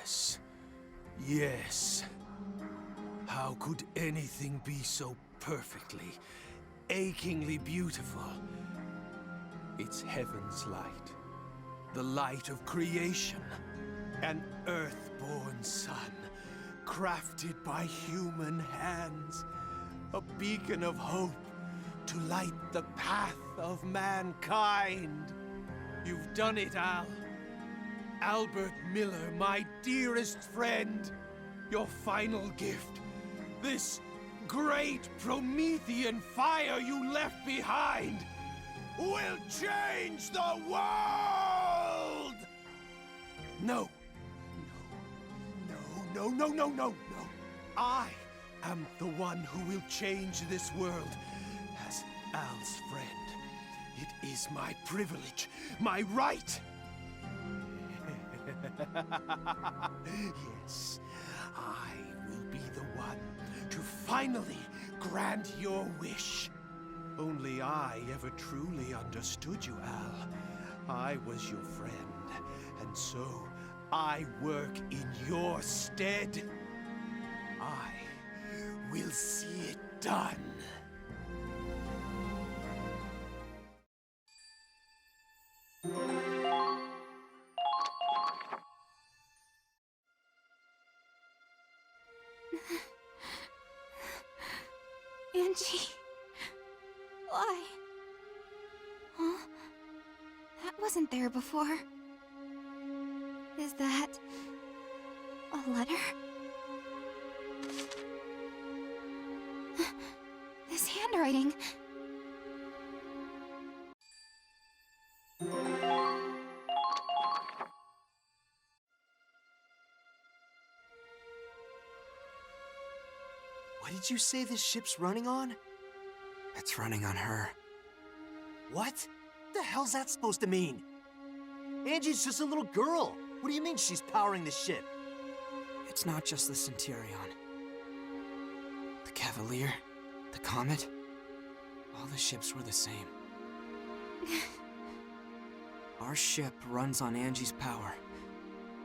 Yes. Yes. How could anything be so perfectly, achingly beautiful? It's heaven's light. The light of creation. An earthborn sun, crafted by human hands. A beacon of hope to light the path of mankind. You've done it, Al. Albert Miller, my dearest friend. Your final gift. This great Promethean fire you left behind will change the world! No. No. I am the one who will change this world as Al's friend. It is my privilege, my right. Yes, I will be the one to finally grant your wish. Only I ever truly understood you, Al. I was your friend, and so I work in your stead. I will see it done. Angie, why? Huh? That wasn't there before. Is that a letter? This handwriting. What did you say this ship's running on? It's running on her. What? The hell's that supposed to mean? Angie's just a little girl. What do you mean she's powering the ship? It's not just the Centurion. The Cavalier, the Comet, all the ships were the same. Our ship runs on Angie's power.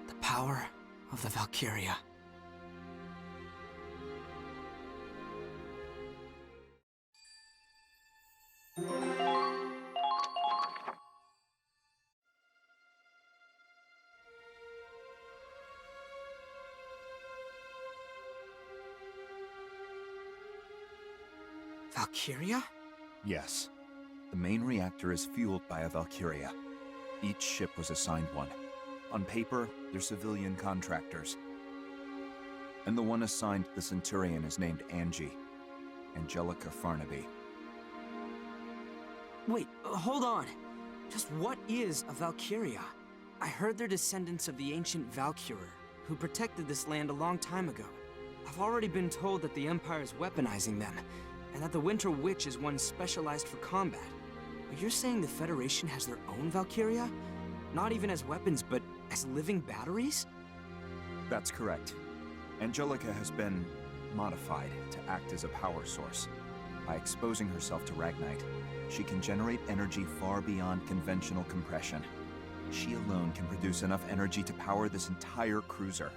The power of the Valkyria. Valkyria? Yes. The main reactor is fueled by a Valkyria. Each ship was assigned one. On paper, they're civilian contractors. And the one assigned the Centurion is named Angie. Angelica Farnaby. Wait, hold on. Just what is a Valkyria? I heard they're descendants of the ancient Valkyr, who protected this land a long time ago. I've already been told that the Empire is weaponizing them, and that the Winter Witch is one specialized for combat. But you're saying the Federation has their own Valkyria? Not even as weapons, but as living batteries? That's correct. Angelica has been modified to act as a power source. By exposing herself to Ragnite, she can generate energy far beyond conventional compression. She alone can produce enough energy to power this entire cruiser.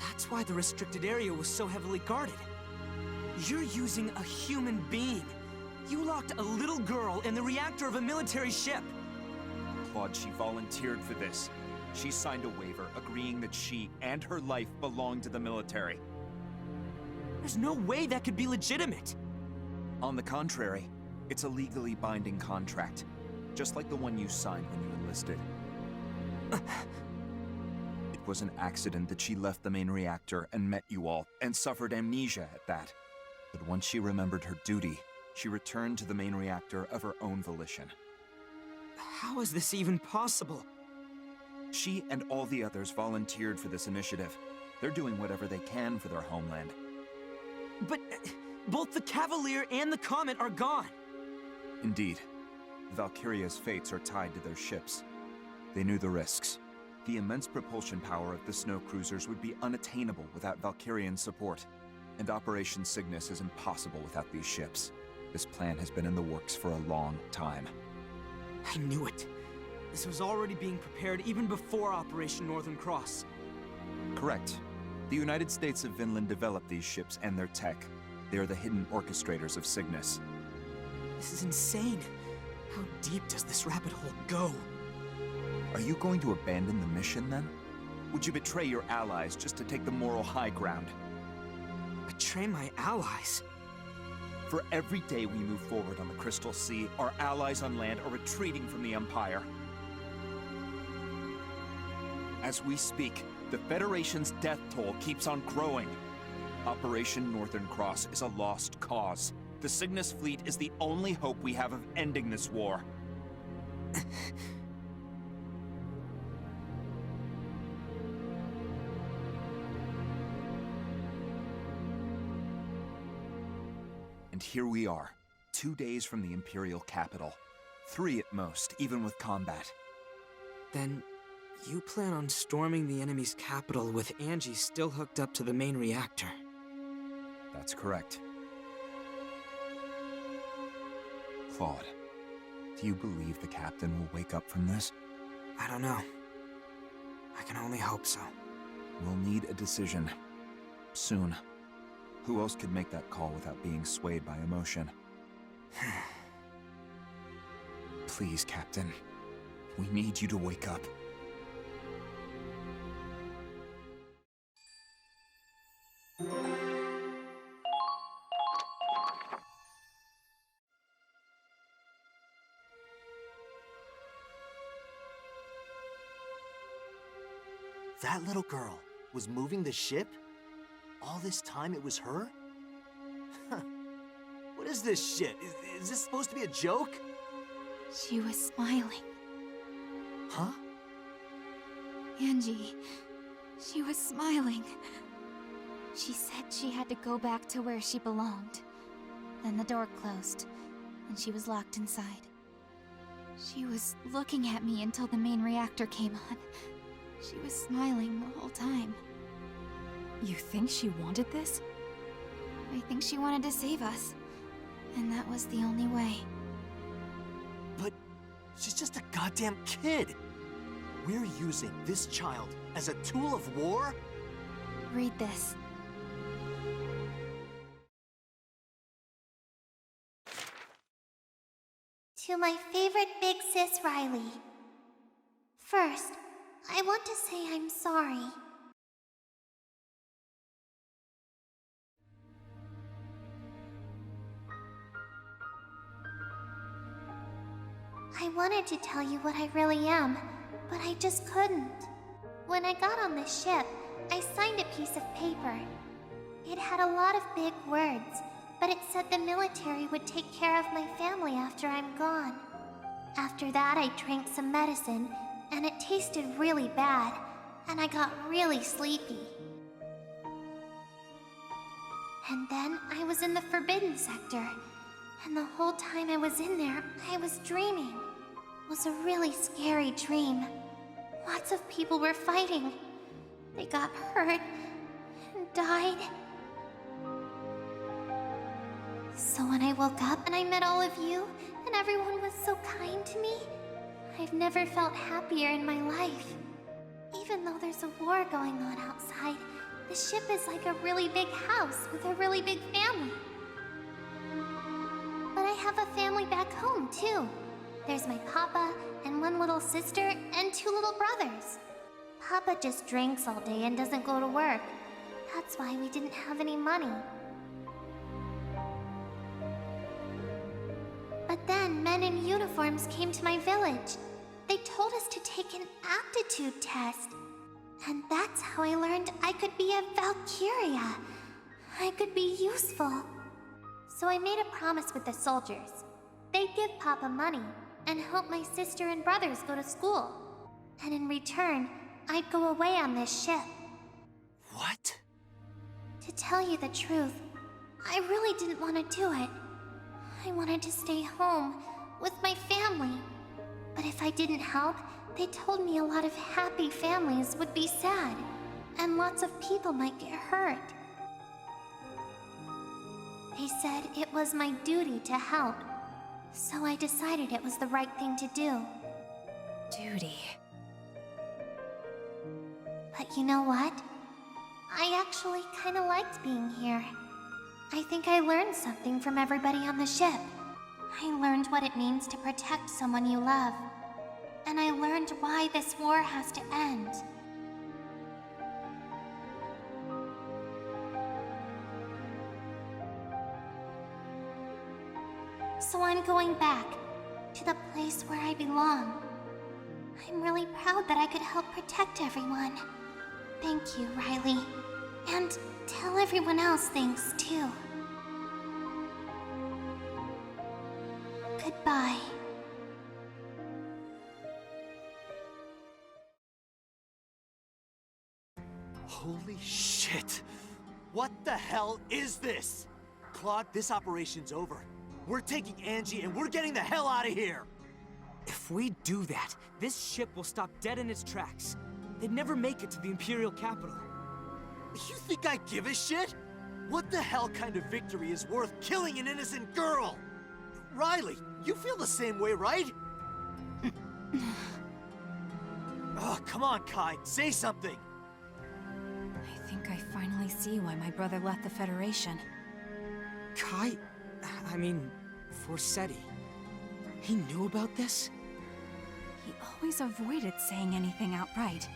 That's why the restricted area was so heavily guarded. You're using a human being. You locked a little girl in the reactor of a military ship. Claude, she volunteered for this. She signed a waiver agreeing that she and her life belong to the military. There's no way that could be legitimate. On the contrary, it's a legally binding contract, just like the one you signed when you enlisted. It was an accident that she left the main reactor and met you all, and suffered amnesia at that. But once she remembered her duty, she returned to the main reactor of her own volition. How is this even possible? She and all the others volunteered for this initiative. They're doing whatever they can for their homeland. But both the Cavalier and the Comet are gone. Indeed. Valkyria's fates are tied to their ships. They knew the risks. The immense propulsion power of the snow cruisers would be unattainable without Valkyrian support. And Operation Cygnus is impossible without these ships. This plan has been in the works for a long time. I knew it. This was already being prepared even before Operation Northern Cross. Correct. The United States of Vinland developed these ships and their tech. They are the hidden orchestrators of Cygnus. This is insane. How deep does this rabbit hole go? Are you going to abandon the mission, then? Would you betray your allies just to take the moral high ground? Betray my allies? For every day we move forward on the Crystal Sea, our allies on land are retreating from the Empire. As we speak, the Federation's death toll keeps on growing. Operation Northern Cross is a lost cause. The Cygnus fleet is the only hope we have of ending this war. And here we are, 2 days from the Imperial capital. 3 at most, even with combat. Then, you plan on storming the enemy's capital with Angie still hooked up to the main reactor. That's correct. Claude, do you believe the captain will wake up from this? I don't know. I can only hope so. We'll need a decision. Soon. Who else could make that call without being swayed by emotion? Please, Captain. We need you to wake up. That little girl was moving the ship? All this time it was her? What is this shit? Is this supposed to be a joke? She was smiling. Huh? Angie, she was smiling. She said she had to go back to where she belonged. Then the door closed, and she was locked inside. She was looking at me until the main reactor came on. She was smiling the whole time. You think she wanted this? I think she wanted to save us. And that was the only way. But she's just a goddamn kid. We're using this child as a tool of war? Read this. To my favorite big sis Riley. First, I want to say I'm sorry. I wanted to tell you what I really am, but I just couldn't. When I got on this ship, I signed a piece of paper. It had a lot of big words, but it said the military would take care of my family after I'm gone. After that, I drank some medicine, and it tasted really bad, and I got really sleepy. And then I was in the Forbidden Sector, and the whole time I was in there, I was dreaming. It was a really scary dream. Lots of people were fighting. They got hurt and died. So when I woke up and I met all of you, and everyone was so kind to me, I've never felt happier in my life. Even though there's a war going on outside, the ship is like a really big house with a really big family. But I have a family back home, too. There's my papa, and one little sister, and 2 little brothers. Papa just drinks all day and doesn't go to work. That's why we didn't have any money. But then men in uniforms came to my village. They told us to take an aptitude test. And that's how I learned I could be a Valkyria. I could be useful. So I made a promise with the soldiers. They'd give Papa money and help my sister and brothers go to school. And in return, I'd go away on this ship. What? To tell you the truth, I really didn't want to do it. I wanted to stay home with my family. But if I didn't help, they told me a lot of happy families would be sad, and lots of people might get hurt. They said it was my duty to help, so I decided it was the right thing to do. Duty. But you know what? I actually kinda liked being here. I think I learned something from everybody on the ship. I learned what it means to protect someone you love. And I learned why this war has to end. So I'm going back to the place where I belong. I'm really proud that I could help protect everyone. Thank you, Riley. And tell everyone else thanks, too. Goodbye. Holy shit! What the hell is this? Claude, this operation's over. We're taking Angie and we're getting the hell out of here! If we do that, this ship will stop dead in its tracks. They'd never make it to the Imperial capital. You think I give a shit? What the hell kind of victory is worth killing an innocent girl? Riley, you feel the same way, right? Oh, come on, Kai, say something! I think I finally see why my brother left the Federation. Forsetti. He knew about this? He always avoided saying anything outright.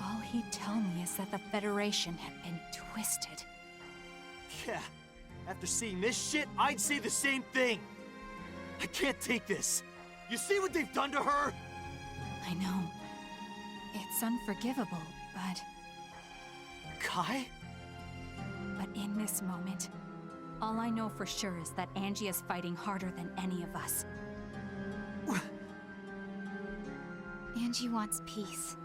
All he'd tell me is that the Federation had been twisted. Yeah, after seeing this shit, I'd say the same thing. I can't take this. You see what they've done to her? I know. It's unforgivable, but Kai? But in this moment, all I know for sure is that Angie is fighting harder than any of us. Angie wants peace.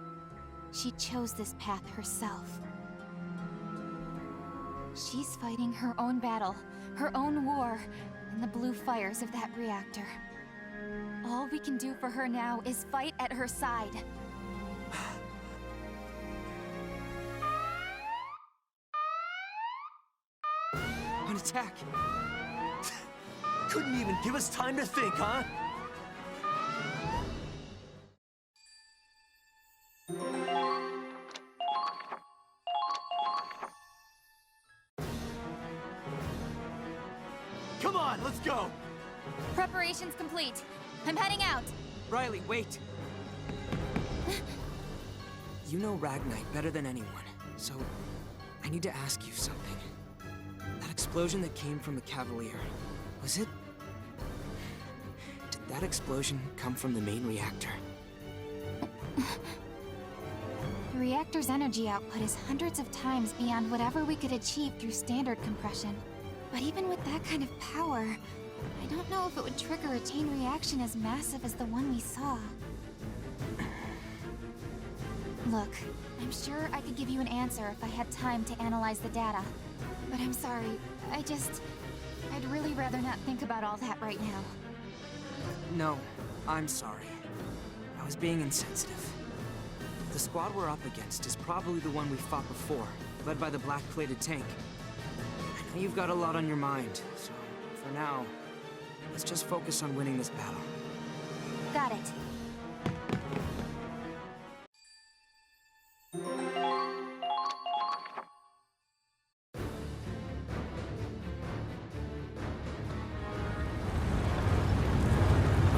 She chose this path herself. She's fighting her own battle, her own war, in the blue fires of that reactor. All we can do for her now is fight at her side. An attack! Couldn't even give us time to think, huh? Come on, let's go! Preparations complete. I'm heading out. Riley, wait! You know Ragnite better than anyone, so I need to ask you something. That explosion that came from the Cavalier, was it... Did that explosion come from the main reactor? The reactor's energy output is hundreds of times beyond whatever we could achieve through standard compression. But even with that kind of power, I don't know if it would trigger a chain reaction as massive as the one we saw. Look, I'm sure I could give you an answer if I had time to analyze the data. But I'm sorry, I'd really rather not think about all that right now. No, I'm sorry. I was being insensitive. The squad we're up against is probably the one we fought before, led by the black-plated tank. I know you've got a lot on your mind, so for now, let's just focus on winning this battle. Got it.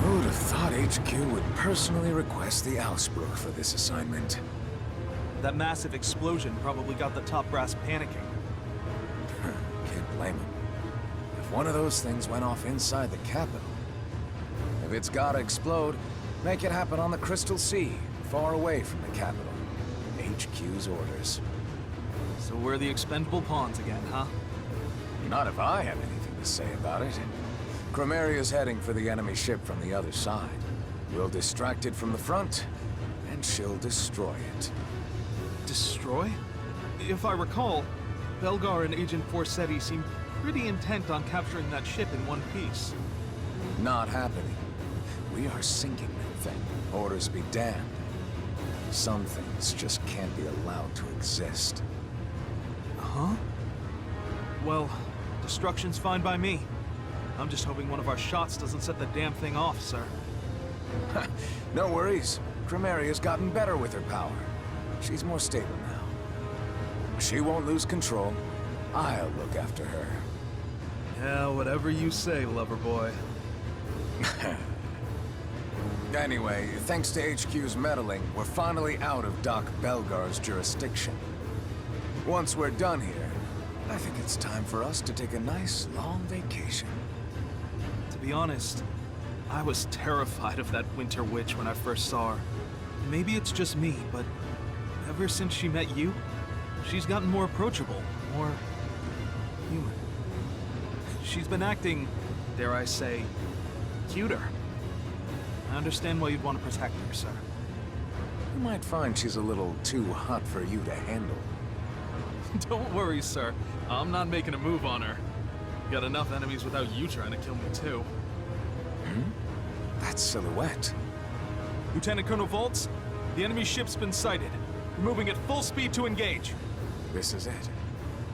Who'd have thought HQ would personally request the Ausbruch for this assignment? That massive explosion probably got the top brass panicking. Can't blame him. If one of those things went off inside the capital... If it's gotta explode, make it happen on the Crystal Sea, far away from the capital. HQ's orders. So we're the expendable pawns again, huh? Not if I have anything to say about it. Chromaria's heading for the enemy ship from the other side. We'll distract it from the front, and she'll destroy it. Destroy? If I recall, Belgar and Agent Forsetti seemed pretty intent on capturing that ship in one piece. Not happening. We are sinking that thing. Orders be damned. Some things just can't be allowed to exist. Huh? Well, destruction's fine by me. I'm just hoping one of our shots doesn't set the damn thing off, sir. No worries. Chromaria's gotten better with her power. She's more stable now. She won't lose control. I'll look after her. Yeah, whatever you say, lover boy. Anyway, thanks to HQ's meddling, we're finally out of Doc Belgar's jurisdiction. Once we're done here, I think it's time for us to take a nice, long vacation. To be honest, I was terrified of that Winter Witch when I first saw her. Maybe it's just me, but ever since she met you, she's gotten more approachable, more human. She's been acting, dare I say, cuter. I understand why you'd want to protect her, sir. You might find she's a little too hot for you to handle. Don't worry, sir. I'm not making a move on her. Got enough enemies without you trying to kill me, too. That silhouette. Lieutenant Colonel Voltz, the enemy ship's been sighted. We're moving at full speed to engage. This is it.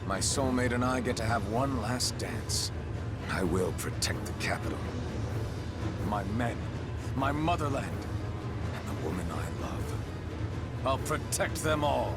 My soulmate and I get to have one last dance. I will protect the capital. My men, my motherland, and the woman I love. I'll protect them all.